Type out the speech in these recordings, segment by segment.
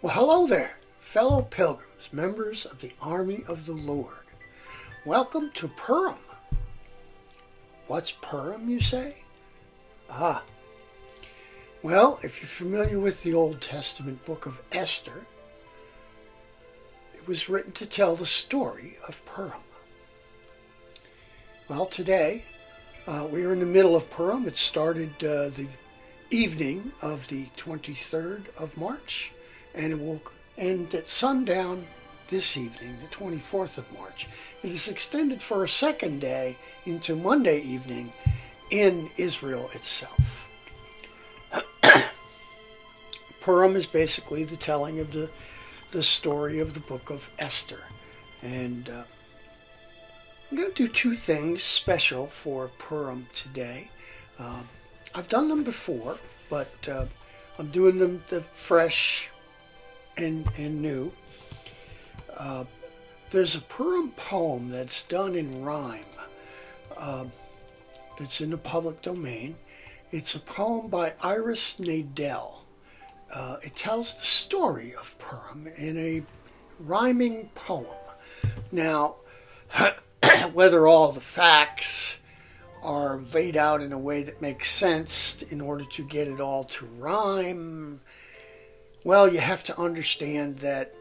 Well, hello there, fellow pilgrims, members of the army of the Lord. Welcome to Purim. What's Purim, you say? Well, if you're familiar with the Old Testament book of Esther, it was written to tell the story of Purim. Well, today, we are in the middle of Purim. It started the evening of the 23rd of March, and it will end at sundown this evening, the 24th of March. It is extended for a second day into Monday evening in Israel itself. Purim is basically the telling of the story of the book of Esther. And I'm going to do two things special for Purim today. I've done them before, but I'm doing them fresh and new. There's a Purim poem that's done in rhyme that's in the public domain. It's a poem by Iris Nadel. It tells the story of Purim in a rhyming poem. Now, whether all the facts are laid out in a way that makes sense in order to get it all to rhyme, well, you have to understand that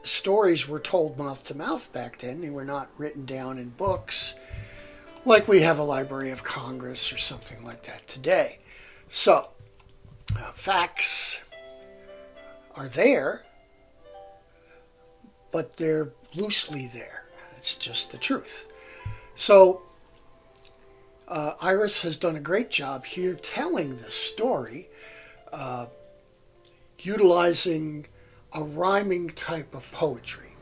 stories were told mouth to mouth back then. They were not written down in books like we have a Library of Congress or something like that today. So, facts are there, but they're loosely there. It's just the truth. So, Iris has done a great job here telling the story, utilizing a rhyming type of poetry.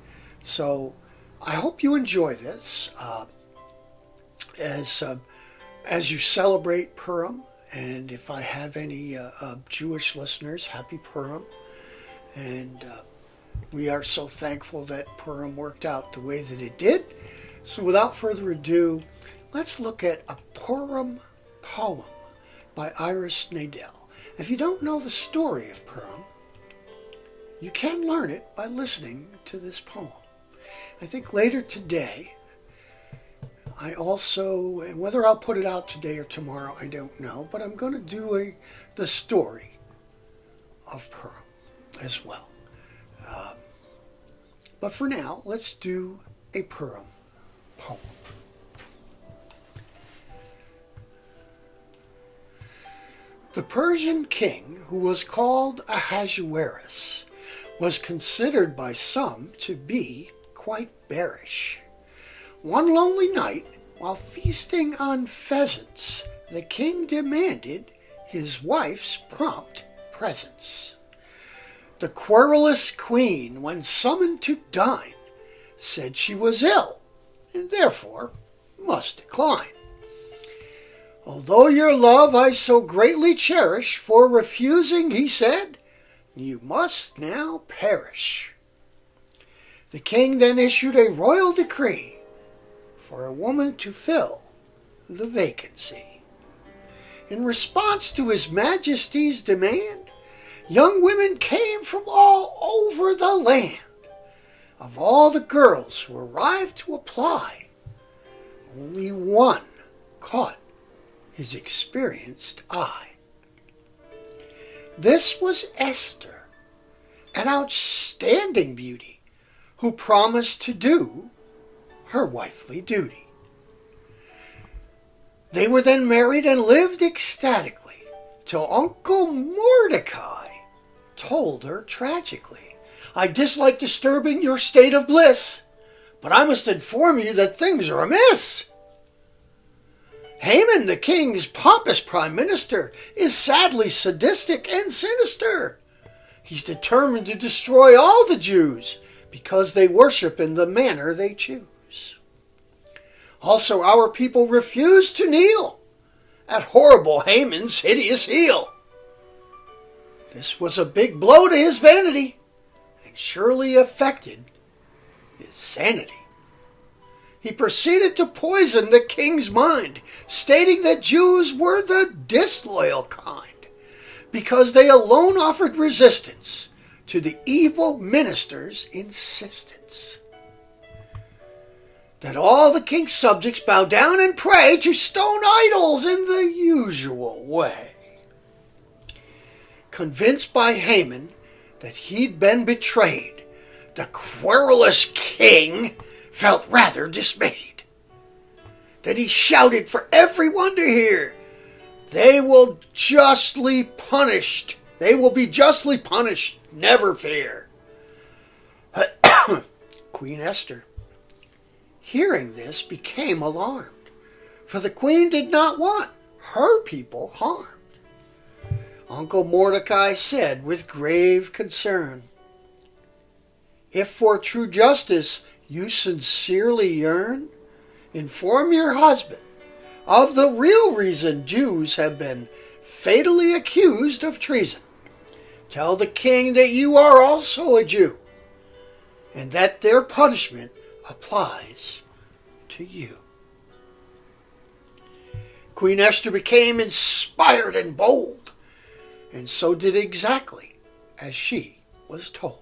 So, I hope you enjoy this as you celebrate Purim. And if I have any Jewish listeners, happy Purim. And we are so thankful that Purim worked out the way that it did. So without further ado, let's look at a Purim poem by Iris Nadel. If you don't know the story of Purim, you can learn it by listening to this poem. I think later today, I also, and whether I'll put it out today or tomorrow, I don't know, but I'm going to do the story of Purim as well. But for now, let's do a Purim poem. The Persian king, who was called Ahasuerus, was considered by some to be quite bearish. One lonely night, while feasting on pheasants, the king demanded his wife's prompt presence. The querulous queen, when summoned to dine, said she was ill, and therefore must decline. Although your love I so greatly cherish, for refusing, he said, you must now perish. The king then issued a royal decree for a woman to fill the vacancy. In response to his majesty's demand, young women came from all over the land. Of all the girls who arrived to apply, only one caught his experienced eye. This was Esther, an outstanding beauty who promised to do her wifely duty. They were then married and lived ecstatically till Uncle Mordecai told her tragically, I dislike disturbing your state of bliss, but I must inform you that things are amiss. Haman, the king's pompous prime minister, is sadly sadistic and sinister. He's determined to destroy all the Jews because they worship in the manner they choose. Also, our people refuse to kneel at horrible Haman's hideous heel. This was a big blow to his vanity and surely affected his sanity. He proceeded to poison the king's mind, stating that Jews were the disloyal kind because they alone offered resistance to the evil minister's insistence that all the king's subjects bow down and pray to stone idols in the usual way. Convinced by Haman that he'd been betrayed, the querulous king felt rather dismayed. Then he shouted for everyone to hear, "They will be justly punished. Never fear." Queen Esther, hearing this, became alarmed, for the queen did not want her people harmed. Uncle Mordecai said with grave concern, "If for true justice you sincerely yearn, inform your husband of the real reason Jews have been fatally accused of treason. Tell the king that you are also a Jew, and that their punishment applies to you." Queen Esther became inspired and bold, and so did exactly as she was told.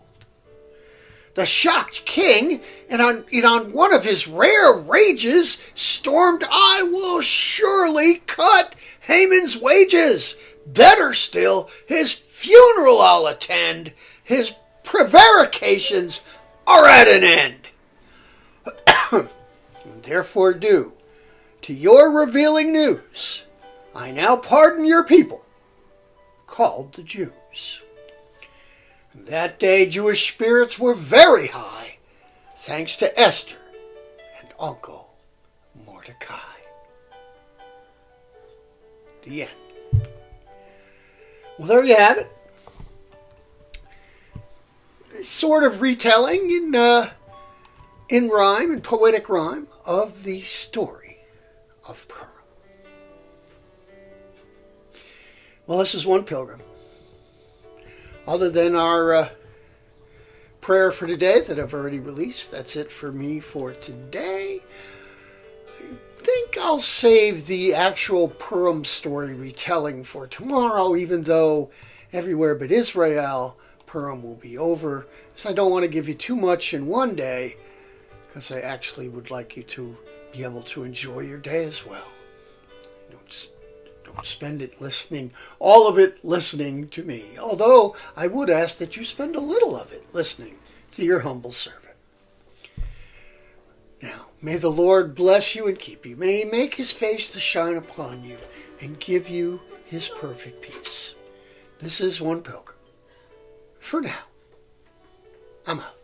The shocked king, and on one of his rare rages, stormed, "I will surely cut Haman's wages. Better still, his funeral I'll attend. His prevarications are at an end. Therefore due to your revealing news, I now pardon your people, called the Jews." That day Jewish spirits were very high, thanks to Esther and Uncle Mordecai. The end. Well, there you have it. Sort of retelling in rhyme, in poetic rhyme, of the story of Purim. Well, this is One Pilgrim. Other than our prayer for today that I've already released, that's it for me for today. I think I'll save the actual Purim story retelling for tomorrow, even though everywhere but Israel, Purim will be over. So I don't want to give you too much in one day, because I actually would like you to be able to enjoy your day as well. Don't spend it listening, all of it listening to me. Although I would ask that you spend a little of it listening to your humble servant. Now, may the Lord bless you and keep you. May he make his face to shine upon you and give you his perfect peace. This is One Pilgrim. For now, I'm out.